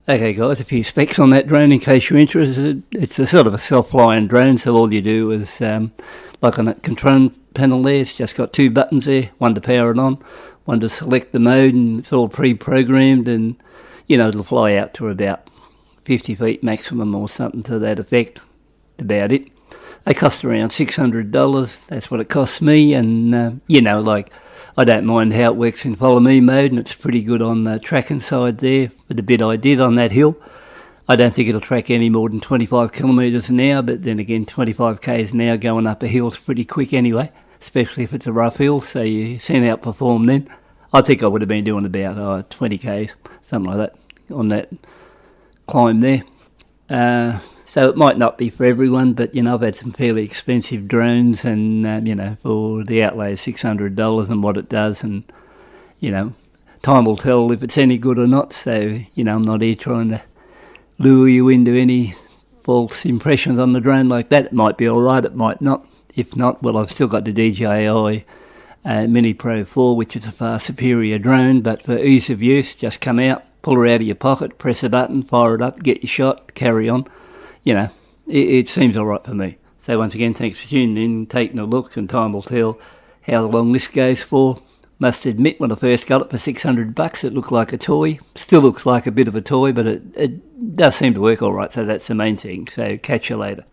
Okay guys, a few specs on that drone in case you're interested. It's a sort of a self-flying drone, so all you do is, like on that control panel there, it's just got two buttons there, one to power it on, one to select the mode, and it's all pre-programmed, and it'll fly out to about 50 feet maximum or something to that effect. That's about it. They cost around $600, that's what it costs me, and I don't mind how it works in follow me mode, and it's pretty good on the tracking side there for the bit I did on that hill. I don't think it'll track any more than 25 kilometres an hour, but then again 25 k's an hour going up a hill's pretty quick anyway, especially if it's a rough hill, so you seem to outperform then. I think I would have been doing about 20 k's, something like that, on that climb there. So it might not be for everyone, but I've had some fairly expensive drones, and for the outlay of $600 and what it does, and time will tell if it's any good or not. So I'm not here trying to lure you into any false impressions on the drone like that. It might be all right, it might not. If not, well, I've still got the DJI Mini Pro 4, which is a far superior drone, but for ease of use, just come out, pull her out of your pocket, press a button, fire it up, get your shot, carry on. It seems all right for me. So once again, thanks for tuning in, taking a look, and time will tell how long this goes for. Must admit, when I first got it for $600, it looked like a toy. Still looks like a bit of a toy, but it does seem to work all right, so that's the main thing. So catch you later.